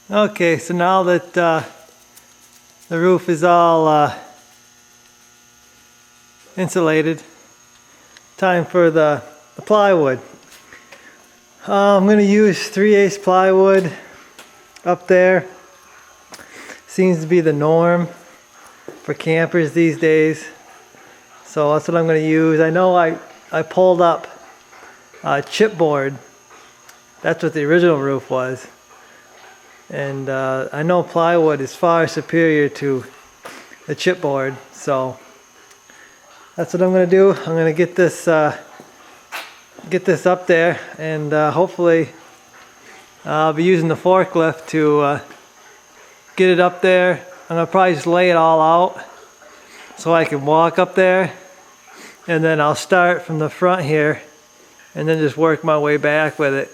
Okay, so now that the roof is all insulated, time for the plywood. I'm going to use 3/8 plywood up there. Seems to be the norm for campers these days. So that's what I'm going to use. I know I pulled up chipboard. That's what the original roof was. And I know plywood is far superior to the chipboard. So that's what I'm going to do. I'm going to get this up there, and hopefully I'll be using the forklift to get it up there. I'm going to probably just lay it all out so I can walk up there, and then I'll start from the front here and then just work my way back with it,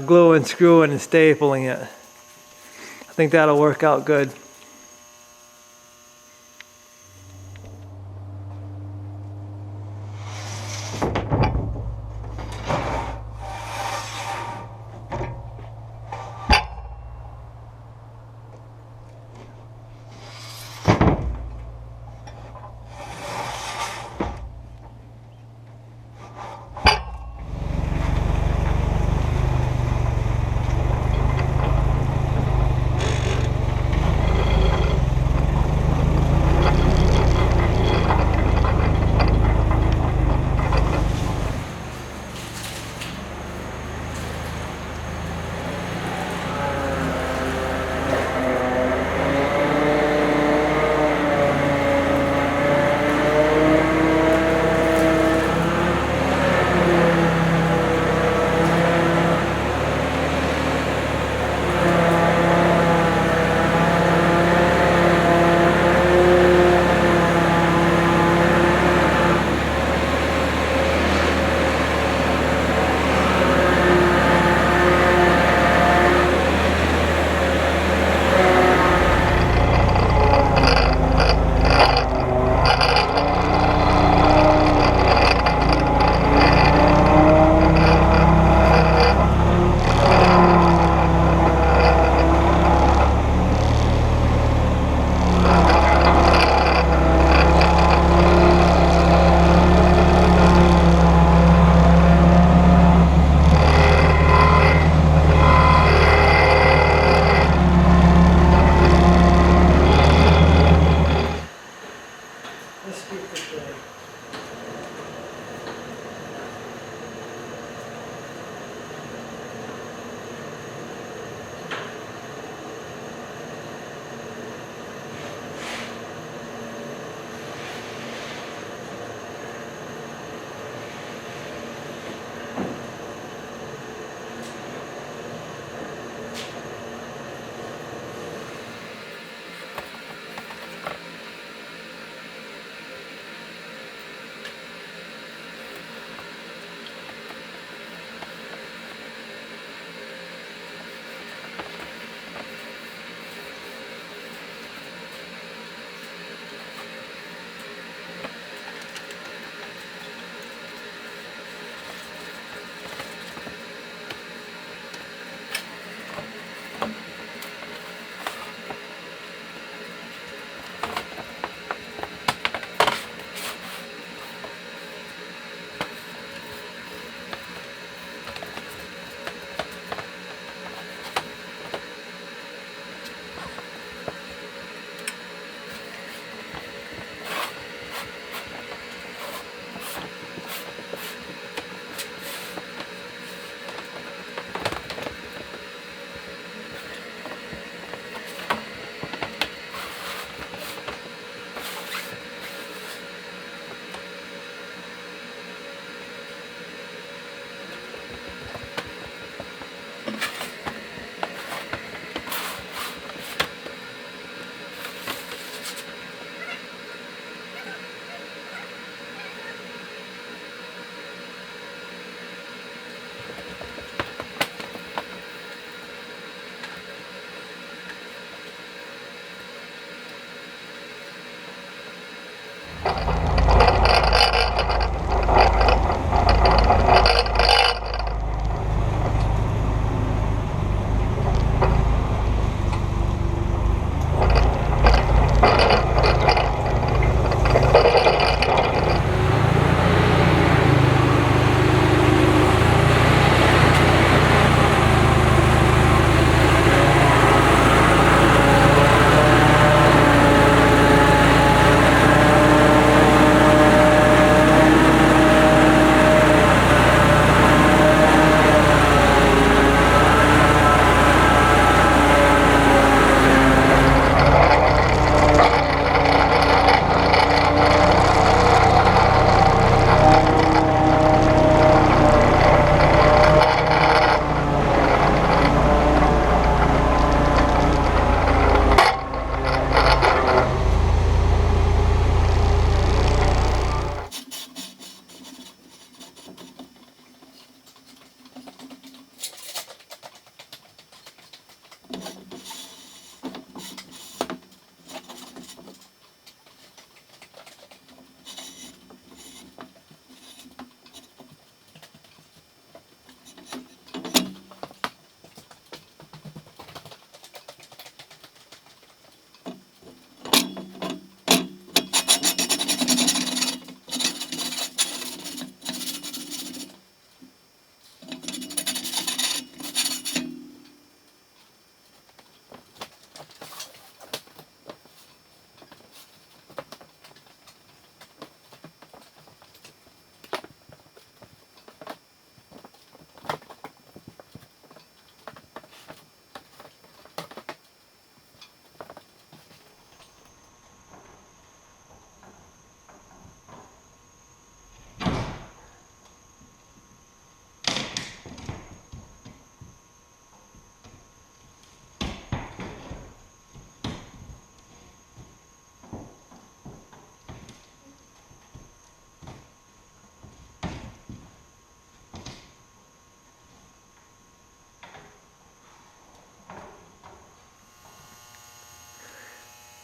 gluing, screwing, and stapling it. I think that'll work out good.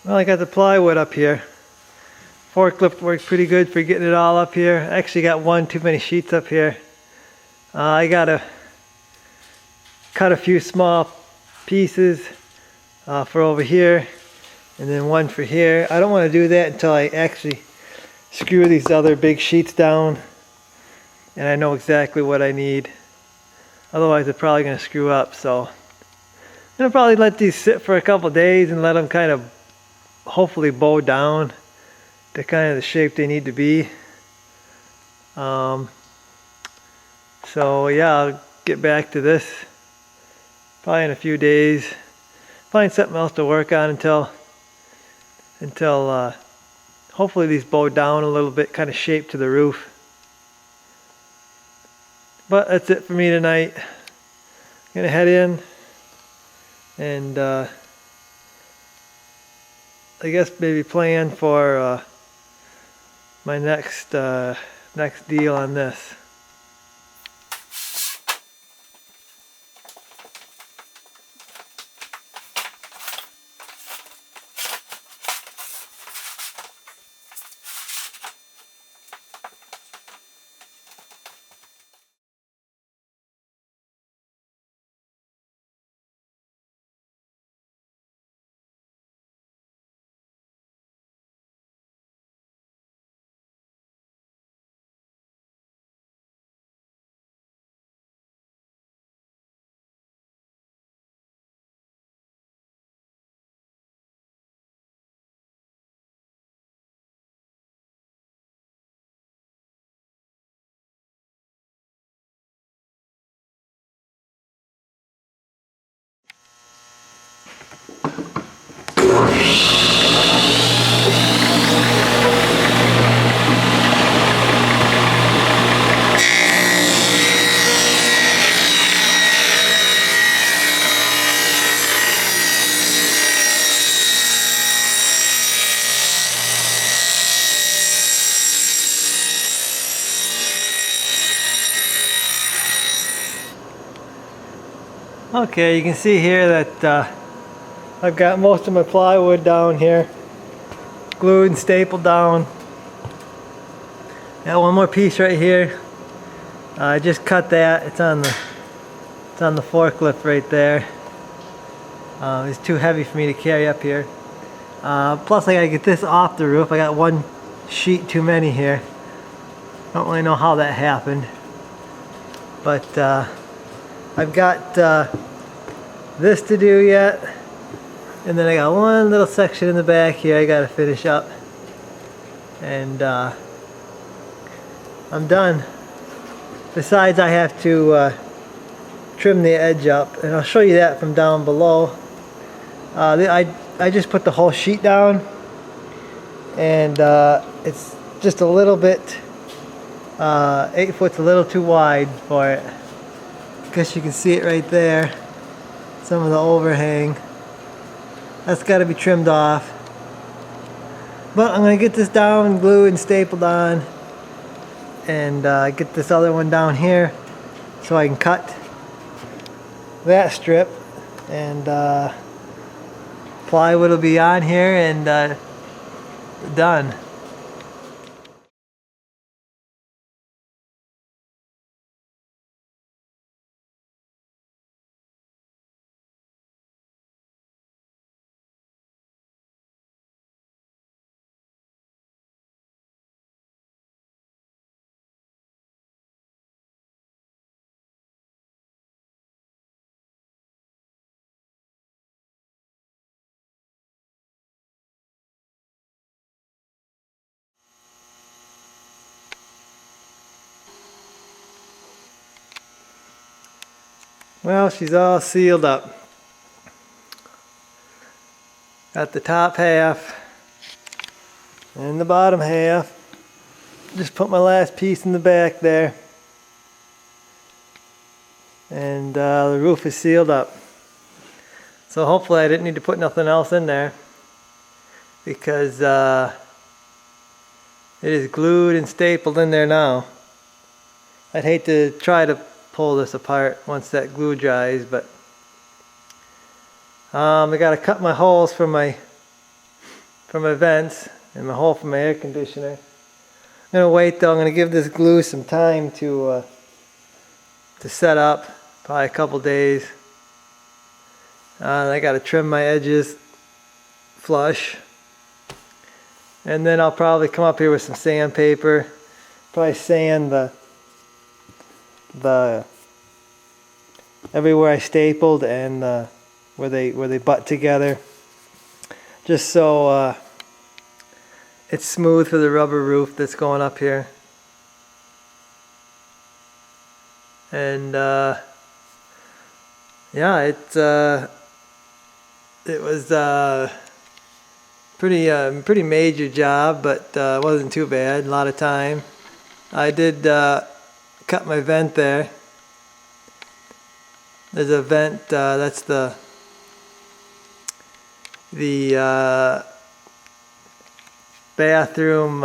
Well, I got the plywood up here. Forklift worked pretty good for getting it all up here. I actually got one too many sheets up here. I gotta cut a few small pieces for over here, and then one for here. I don't want to do that until I actually screw these other big sheets down and I know exactly what I need. Otherwise they're probably going to screw up, so I'm going to probably let these sit for a couple days and let them kind of hopefully bow down to kind of the shape they need to be. So yeah, I'll get back to this probably in a few days. Find something else to work on until hopefully these bow down a little bit, kind of shape to the roof. But that's it for me tonight. I'm gonna head in and I guess maybe plan for my next deal on this. Okay, you can see here that I've got most of my plywood down here, glued and stapled down. Got one more piece right here. I just cut that. It's on the forklift right there. It's too heavy for me to carry up here. Plus I gotta get this off the roof. I got one sheet too many here. Don't really know how that happened, but I've got this to do yet, and then I got one little section in the back here I gotta finish up, and I'm done. Besides, I have to trim the edge up, and I'll show you that from down below. I just put the whole sheet down, and it's just a little bit 8 foot's a little too wide for it. Guess you can see it right there, some of the overhang. That's got to be trimmed off, but I'm gonna get this down, glued and stapled on, and get this other one down here so I can cut that strip, and plywood will be on here and done. Well, she's all sealed up. Got the top half and the bottom half. Just put my last piece in the back there, and the roof is sealed up. So hopefully I didn't need to put nothing else in there, because it is glued and stapled in there now. I'd hate to try to pull this apart once that glue dries, but I gotta cut my holes for my for my vents and my hole for my air conditioner. I'm gonna wait though. I'm gonna give this glue some time to set up, probably a couple days. I gotta trim my edges flush, and then I'll probably come up here with some sandpaper, probably sand the everywhere I stapled and where they butt together, just so it's smooth for the rubber roof that's going up here. And yeah, it was pretty major job, but it wasn't too bad. A lot of time. I did cut my vent there. There's a vent. That's the bathroom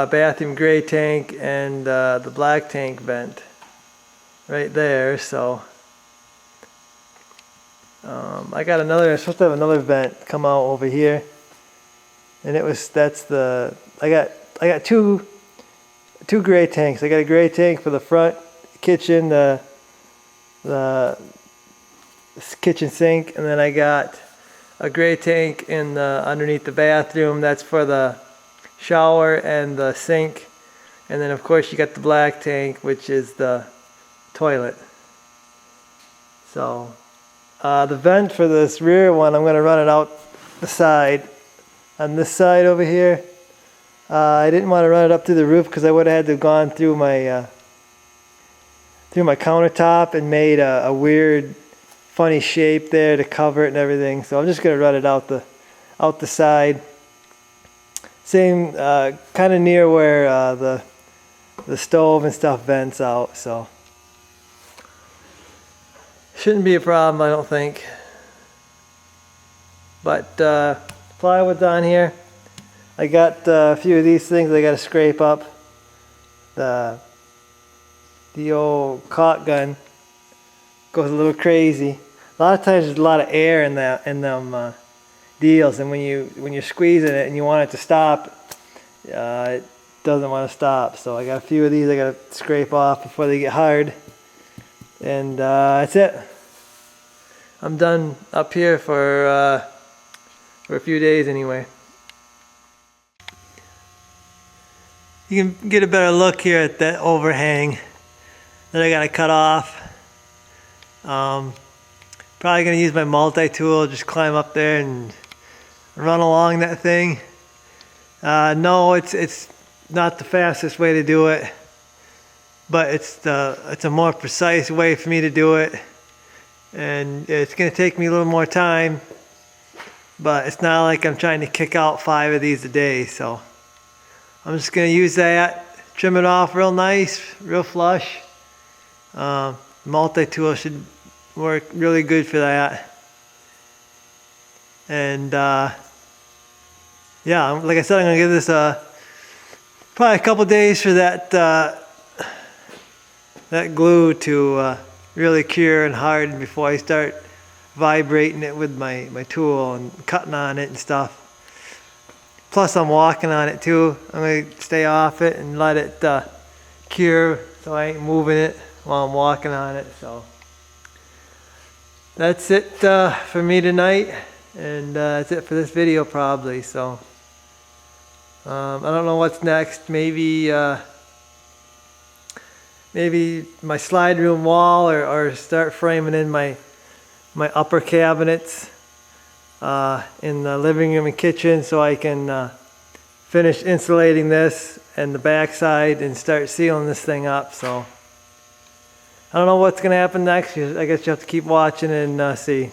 bathroom gray tank and the black tank vent right there. So I got another. I'm supposed to have another vent come out over here, and I got two gray tanks. I got a gray tank for the front kitchen, the kitchen sink, and then I got a gray tank in underneath the bathroom. That's for the shower and the sink, and then of course you got the black tank, which is the toilet. So the vent for this rear one, I'm going to run it out the side, on this side over here. I didn't want to run it up to the roof because I would have had to have gone through my countertop and made a weird funny shape there to cover it and everything. So I'm just going to run it out the side. Same kind of near where the stove and stuff vents out, so shouldn't be a problem, I don't think. But plywood's on here. I got a few of these things I got to scrape up. The old caulk gun goes a little crazy. A lot of times there's a lot of air in them deals, and when you're squeezing it and you want it to stop, it doesn't want to stop. So I got a few of these I got to scrape off before they get hard. And that's it. I'm done up here for a few days anyway. You can get a better look here at that overhang that I got to cut off. Probably going to use my multi-tool, just climb up there and run along that thing. No, it's not the fastest way to do it, but it's a more precise way for me to do it, and it's going to take me a little more time, but it's not like I'm trying to kick out 5 of these a day. So I'm just going to use that, trim it off real nice, real flush. Multi-tool should work really good for that. And yeah, like I said, I'm going to give this probably a couple days for that glue to really cure and harden before I start vibrating it with my tool and cutting on it and stuff. Plus I'm walking on it too. I'm going to stay off it and let it cure, so I ain't moving it while I'm walking on it. So that's it for me tonight, and that's it for this video probably. So I don't know what's next. Maybe my slide room wall, or start framing in my upper cabinets in the living room and kitchen, so I can finish insulating this and the back side and start sealing this thing up. So I don't know what's going to happen next. I guess you have to keep watching and see.